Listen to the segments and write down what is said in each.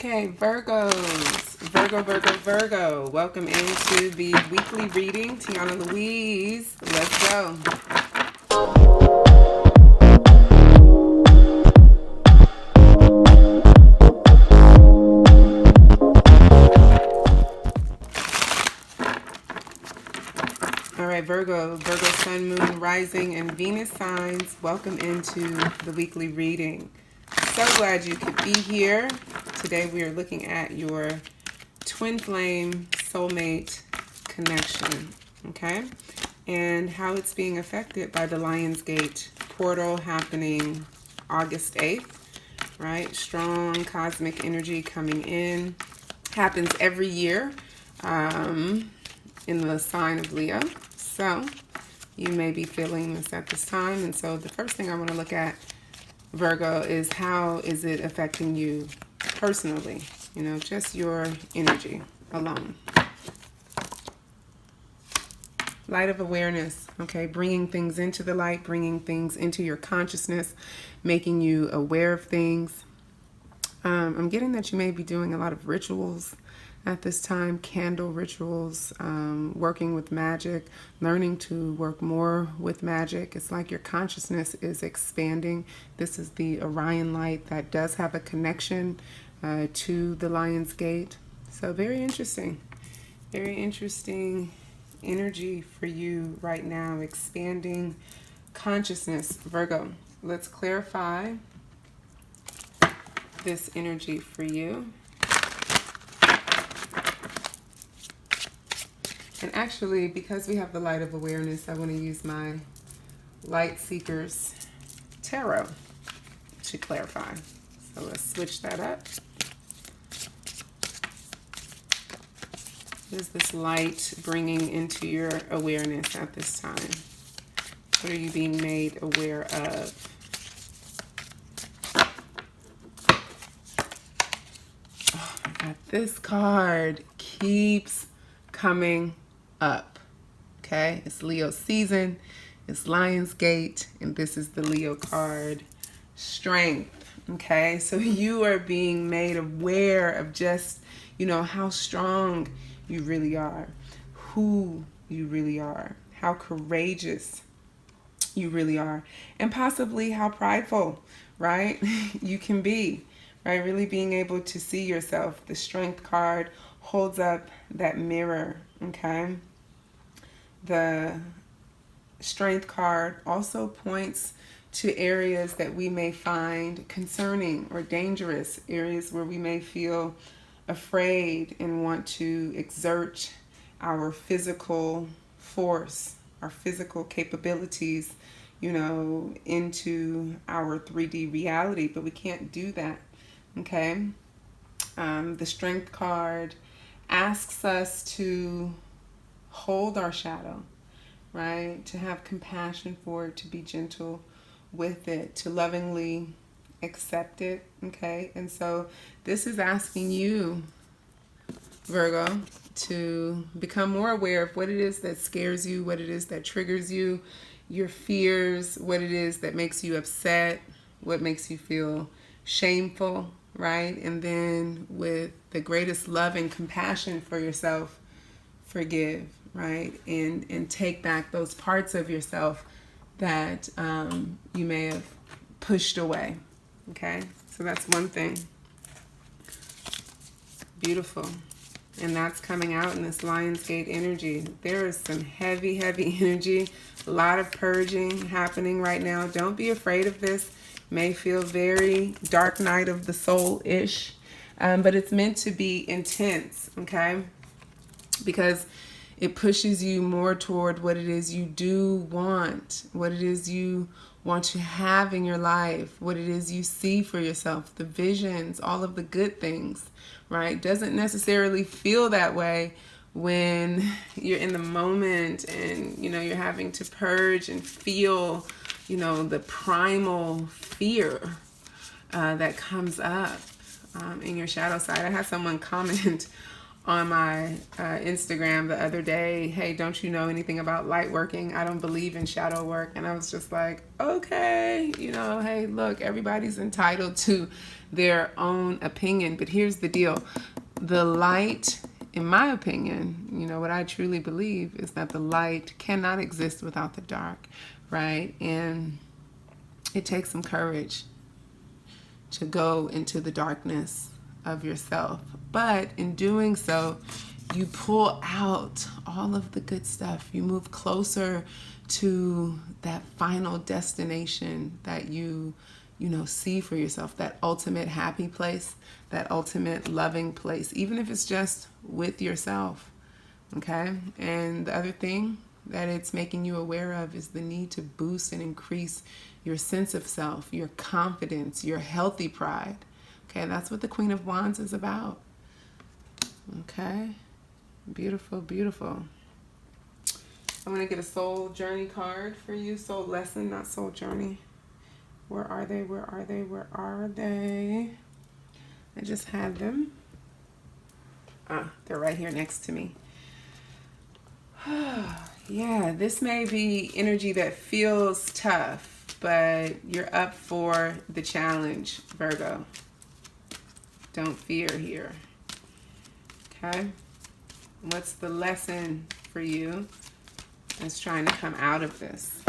Okay, Virgo. Welcome into the weekly reading. Tiana Louise, let's go. All right, Virgo, Sun, Moon, Rising, and Venus signs. Welcome into the weekly reading. So glad you could be here. Today we are looking at your twin flame soulmate connection, okay? And how it's being affected by the Lionsgate portal happening August 8th, right? Strong cosmic energy coming in. Happens every year in the sign of Leo. So you may be feeling this at this time. And so the first thing I want to look at, Virgo, is how is it affecting you personally? You know, just your energy alone. Light of awareness, okay? Bringing things into the light, bringing things into your consciousness, making you aware of things. I'm getting that you may be doing a lot of rituals at this time, candle rituals, working with magic, learning to work more with magic. It's like your consciousness is expanding. This is the Orion light that does have a connection to the Lion's Gate. So very interesting energy for you right now, expanding consciousness. Virgo, let's clarify this energy for you. And actually, because we have the light of awareness, I want to use my Light Seekers Tarot to clarify. So let's switch that up. What is this light bringing into your awareness at this time? What are you being made aware of? Oh my God, this card keeps coming up. Okay, it's Leo season, it's Lionsgate, and this is the Leo card, Strength. Okay, so you are being made aware of just, you know, how strong you really are, who you really are, how courageous you really are, and possibly how prideful, right, you can be, right? Really being able to see yourself. The Strength card holds up that mirror, okay? The Strength card also points to areas that we may find concerning or dangerous, areas where we may feel afraid and want to exert our physical force, our physical capabilities, you know, into our 3D reality, but we can't do that, okay? The Strength card asks us to hold our shadow, right? To have compassion for it, to be gentle with it, to lovingly accept it, okay? And so this is asking you, Virgo, to become more aware of what it is that scares you, what it is that triggers you, your fears, what it is that makes you upset, what makes you feel shameful, right? And then with the greatest love and compassion for yourself, forgive, right? And take back those parts of yourself that you may have pushed away, okay? So that's one thing. Beautiful. And that's coming out in this Lionsgate energy. There is some heavy energy, a lot of purging happening right now. Don't be afraid of this. May feel very dark night of the soul-ish, but it's meant to be intense, okay? Because it pushes you more toward what it is you do want, what it is you want to have in your life, what it is you see for yourself, the visions, all of the good things, right? Doesn't necessarily feel that way when you're in the moment and, you know, you're having to purge and feel, you know, the primal fear that comes up in your shadow side. I had someone comment on my Instagram the other day, hey, don't you know anything about light working? I don't believe in shadow work. And I was just like, okay, you know, hey, look, everybody's entitled to their own opinion. But here's the deal. The light, in my opinion, you know, what I truly believe is that the light cannot exist without the dark, right? And it takes some courage to go into the darkness of yourself. But in doing so, you pull out all of the good stuff. You move closer to that final destination that you know, see for yourself, that ultimate happy place, that ultimate loving place, even if it's just with yourself, okay? And the other thing that it's making you aware of is the need to boost and increase your sense of self, your confidence, your healthy pride. Okay, that's what the Queen of Wands is about. Okay, beautiful, beautiful. I'm going to get a soul journey card for you. Soul lesson, not soul journey. Where are they? Where are they? Where are they? I just had them. They're right here next to me. Yeah, this may be energy that feels tough, but you're up for the challenge, Virgo. Don't fear here. Okay? What's the lesson for you that's trying to come out of this?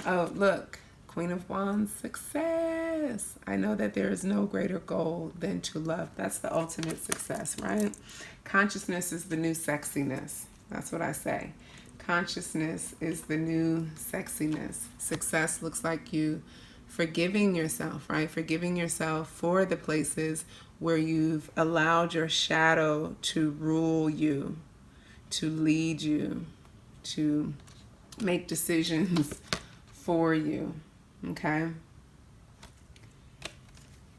Oh, look. Queen of Wands, success. I know that there is no greater goal than to love. That's the ultimate success, right? Consciousness is the new sexiness. That's what I say. Consciousness is the new sexiness. Success looks like you forgiving yourself, right? Forgiving yourself for the places where you've allowed your shadow to rule you, to lead you, to make decisions for you, okay?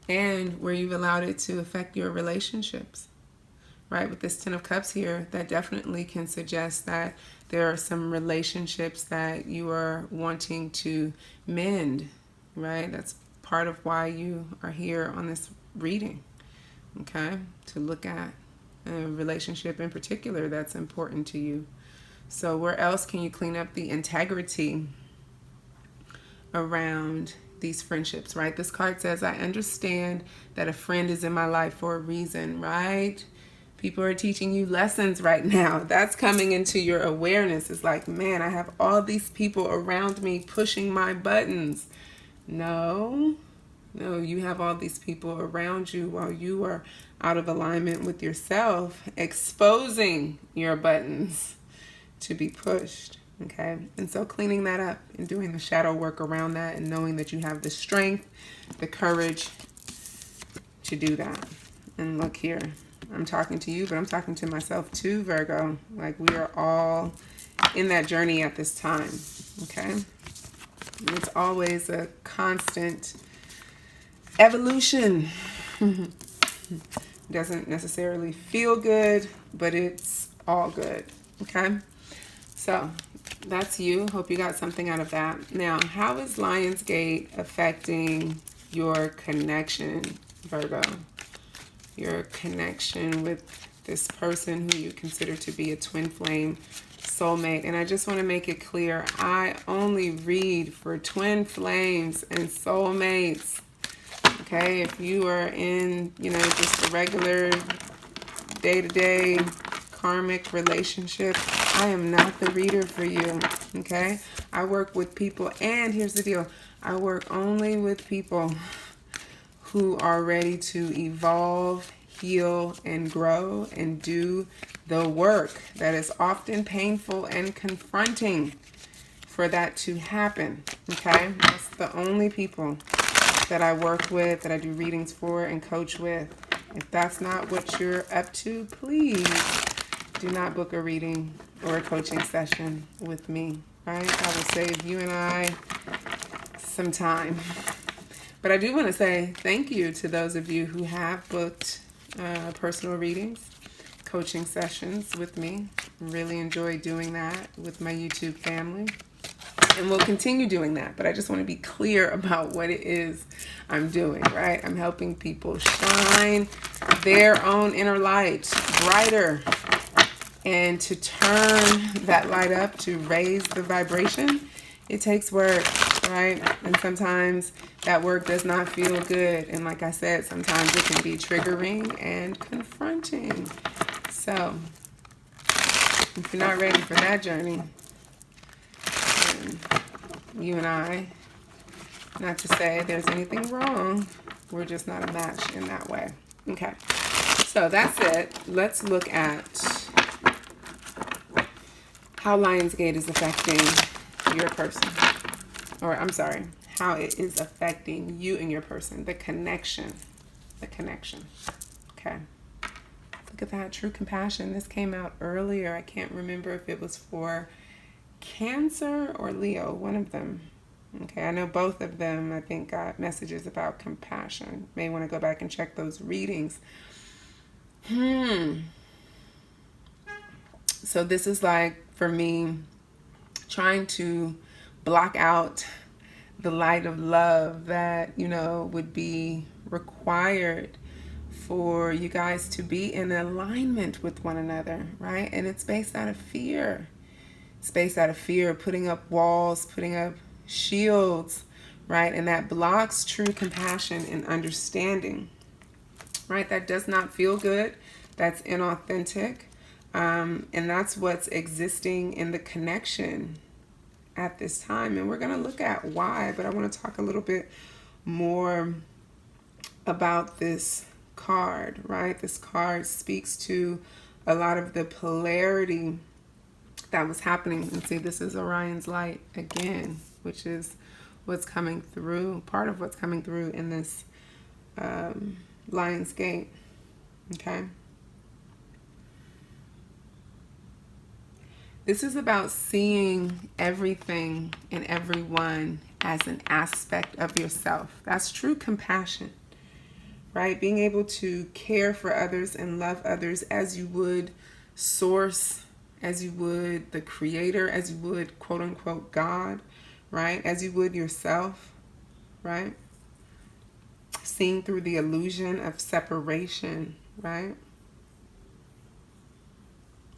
And where you've allowed it to affect your relationships, right? With this Ten of Cups here, that definitely can suggest that there are some relationships that you are wanting to mend, right? That's part of why you are here on this reading, okay? To look at a relationship in particular that's important to you. So where else can you clean up the integrity around these friendships, right? This card says, I understand that a friend is in my life for a reason, right? People are teaching you lessons right now. That's coming into your awareness. It's like, man, I have all these people around me pushing my buttons. No, you have all these people around you while you are out of alignment with yourself, exposing your buttons to be pushed, okay? And so cleaning that up and doing the shadow work around that and knowing that you have the strength, the courage to do that. And look here, I'm talking to you, but I'm talking to myself too, Virgo. Like, we are all in that journey at this time, okay? And it's always a constant evolution. Doesn't necessarily feel good, but it's all good, okay? So that's you. Hope you got something out of that. Now, how is Lionsgate affecting your connection, Virgo? Your connection with this person who you consider to be a twin flame soulmate. And I just want to make it clear, I only read for twin flames and soulmates. Okay, if you are in, you know, just a regular day-to-day karmic relationship, I am not the reader for you, okay? I work with people, and here's the deal. I work only with people who are ready to evolve, heal, and grow, and do the work that is often painful and confronting for that to happen, okay? That's the only people that I work with, that I do readings for and coach with. If that's not what you're up to, please do not book a reading or a coaching session with me, right? I will save you and I some time. But I do want to say thank you to those of you who have booked personal readings, coaching sessions with me. Really enjoy doing that with my YouTube family. And we'll continue doing that. But I just want to be clear about what it is I'm doing, right? I'm helping people shine their own inner light brighter, and to turn that light up, to raise the vibration. It takes work, right? And sometimes that work does not feel good. And like I said, sometimes it can be triggering and confronting. So if you're not ready for that journey, then you and I, not to say there's anything wrong, we're just not a match in that way. Okay, so that's it. Let's look at how Lionsgate is affecting your person. Or I'm sorry, how it is affecting you and your person. The connection. The connection. Okay. Look at that. True compassion. This came out earlier. I can't remember if it was for Cancer or Leo. One of them. Okay. I know both of them, I think, got messages about compassion. May want to go back and check those readings. So this is like, for me, trying to block out the light of love that, you know, would be required for you guys to be in alignment with one another, right? And it's based out of fear. It's based out of fear, putting up walls, putting up shields, right? And that blocks true compassion and understanding, right? That does not feel good. That's inauthentic. And that's what's existing in the connection at this time. And we're going to look at why, but I want to talk a little bit more about this card, right? This card speaks to a lot of the polarity that was happening. And see, this is Orion's light again, which is what's coming through, part of what's coming through in this Lion's Gate. Okay. This is about seeing everything and everyone as an aspect of yourself. That's true compassion, right? Being able to care for others and love others as you would Source, as you would the Creator, as you would quote unquote God, right? As you would yourself, right? Seeing through the illusion of separation, right?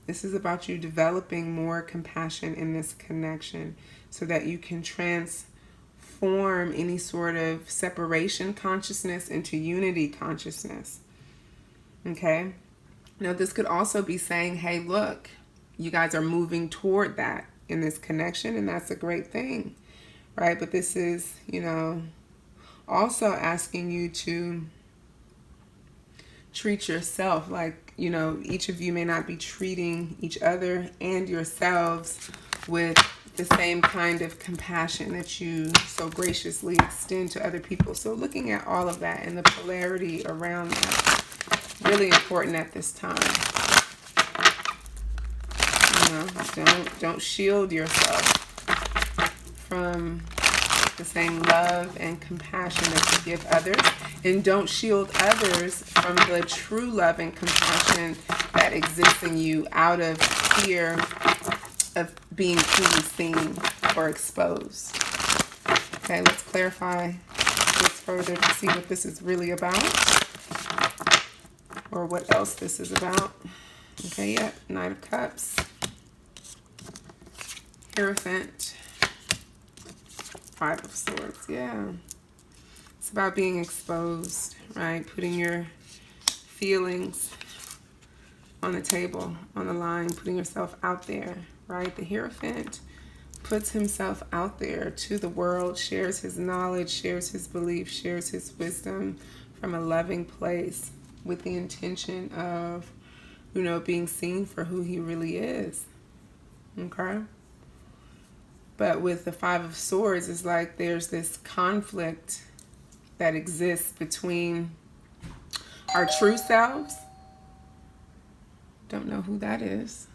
This is about you developing more compassion in this connection so that you can transform any sort of separation consciousness into unity consciousness. Okay? Now, this could also be saying, hey, look, you guys are moving toward that in this connection, and that's a great thing, right? But this is, you know, also asking you to treat yourself like, you know, each of you may not be treating each other and yourselves with the same kind of compassion that you so graciously extend to other people. So looking at all of that and the polarity around that, really important at this time. You know, don't shield yourself from the same love and compassion that you give others, and don't shield others from the true love and compassion that exists in you out of fear of being truly seen or exposed. Okay, let's clarify this further to see what this is really about, or what else this is about. Okay, yeah, Knight of Cups, Hierophant, Five of Swords, yeah. It's about being exposed, right? Putting your feelings on the table, on the line, putting yourself out there, right? The Hierophant puts himself out there to the world, shares his knowledge, shares his belief, shares his wisdom from a loving place with the intention of, you know, being seen for who he really is. Okay? But with the Five of Swords, it's like there's this conflict that exists between our true selves. Don't know who that is.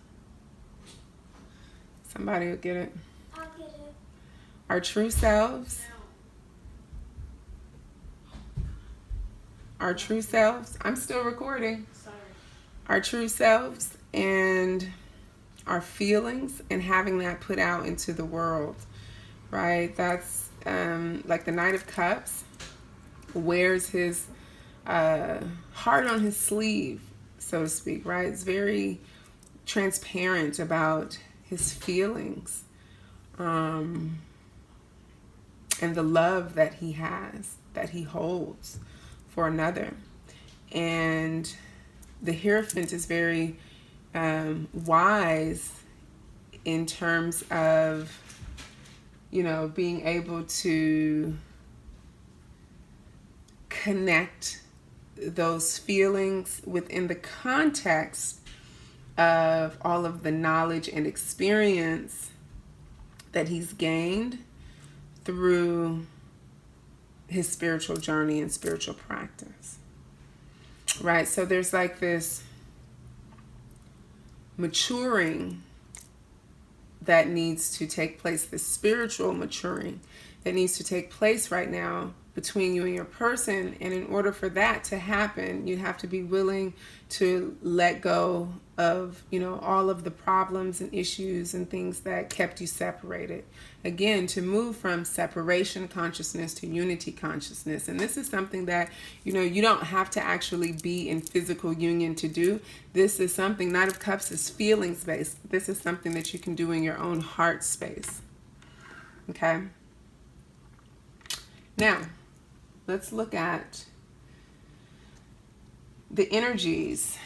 Somebody will get it. I'll get it. Our true selves. Our true selves. I'm still recording. Sorry. Our true selves and our feelings, and having that put out into the world, right? That's like the Knight of Cups wears his heart on his sleeve, so to speak, right? It's very transparent about his feelings, and the love that he has, that he holds for another. And the Hierophant is very wise in terms of, you know, being able to connect those feelings within the context of all of the knowledge and experience that he's gained through his spiritual journey and spiritual practice. Right? So there's like this maturing that needs to take place, this spiritual maturing that needs to take place right now between you and your person. And in order for that to happen, you have to be willing to let go of, you know, all of the problems and issues and things that kept you separated. Again, to move from separation consciousness to unity consciousness. And this is something that, you know, you don't have to actually be in physical union to do. This is something, Knight of Cups is feelings based. This is something that you can do in your own heart space. Okay? Now, let's look at the energies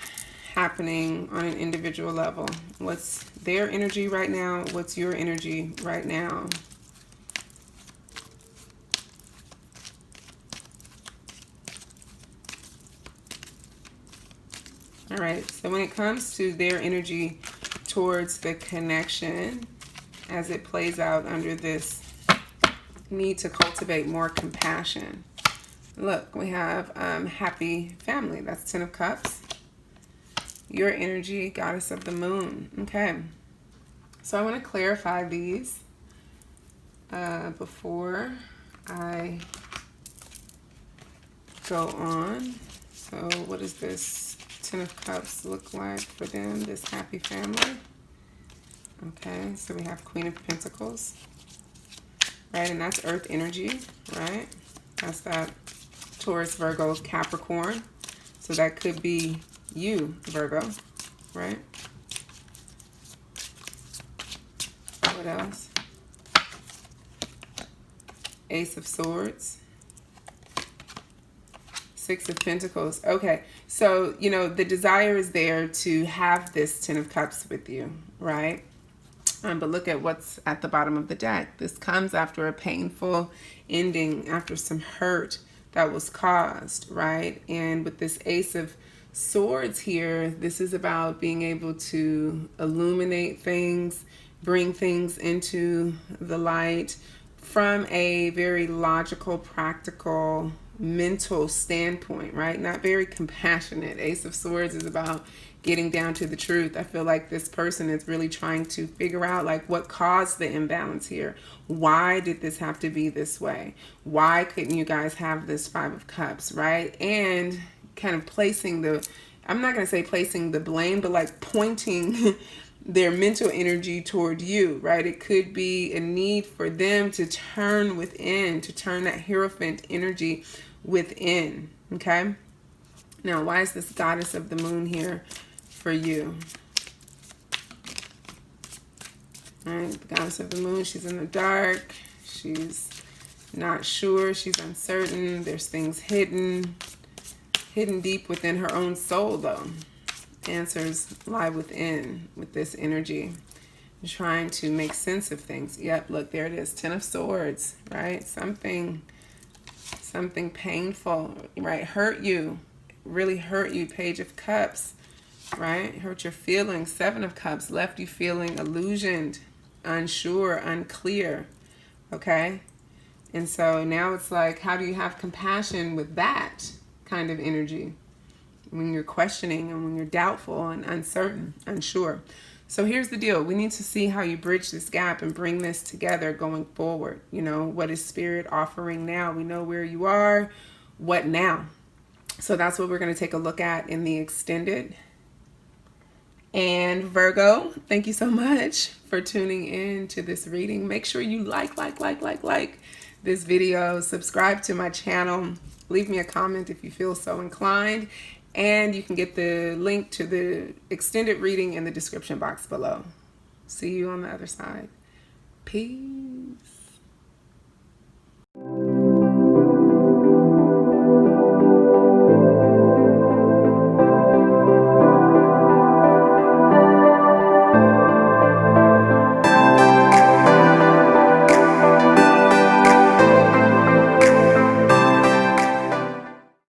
happening on an individual level. What's their energy right now? What's your energy right now? All right, so when it comes to their energy towards the connection, as it plays out under this need to cultivate more compassion. Look, we have happy family. That's 10 of Cups. Your energy, Goddess of the Moon. Okay. So I want to clarify these before I go on. So what does this 10 of Cups look like for them, this happy family? Okay, so we have Queen of Pentacles. Right, and that's Earth energy, right? That's that Taurus, Virgo, Capricorn. So that could be you, Virgo, right? What else? Ace of Swords. Six of Pentacles. Okay, so, you know, the desire is there to have this 10 of Cups with you, right? But look at what's at the bottom of the deck. This comes after a painful ending, after some hurt that was caused, right? And with this Ace of Swords here, this is about being able to illuminate things, bring things into the light from a very logical, practical, mental standpoint, right? Not very compassionate. Ace of Swords is about getting down to the truth. I feel like this person is really trying to figure out like what caused the imbalance here. Why did this have to be this way? Why couldn't you guys have this 5 of Cups, right? And kind of placing the, I'm not going to say placing the blame, but like pointing their mental energy toward you, right? It could be a need for them to turn within, to turn that Hierophant energy within, okay? Now, why is this Goddess of the Moon here for you? All right, the Goddess of the Moon, she's in the dark. She's not sure. She's uncertain. There's things hidden deep within her own soul, though. Answers lie within with this energy. Trying to make sense of things. Yep, look, there it is. 10 of Swords, right? Something painful, right? Hurt you. Really hurt you. Page of Cups, right? Hurt your feelings. 7 of Cups left you feeling illusioned, unsure, unclear, okay? And so now it's like, how do you have compassion with that kind of energy when you're questioning and when you're doubtful and uncertain, unsure? So here's the deal. We need to see how you bridge this gap and bring this together going forward. You know, what is Spirit offering now? We know where you are. What now? So that's what we're going to take a look at in the extended. And Virgo, thank you so much for tuning in to this reading. Make sure you like this video, subscribe to my channel, leave me a comment if you feel so inclined, and you can get the link to the extended reading in the description box below. See you on the other side. Peace.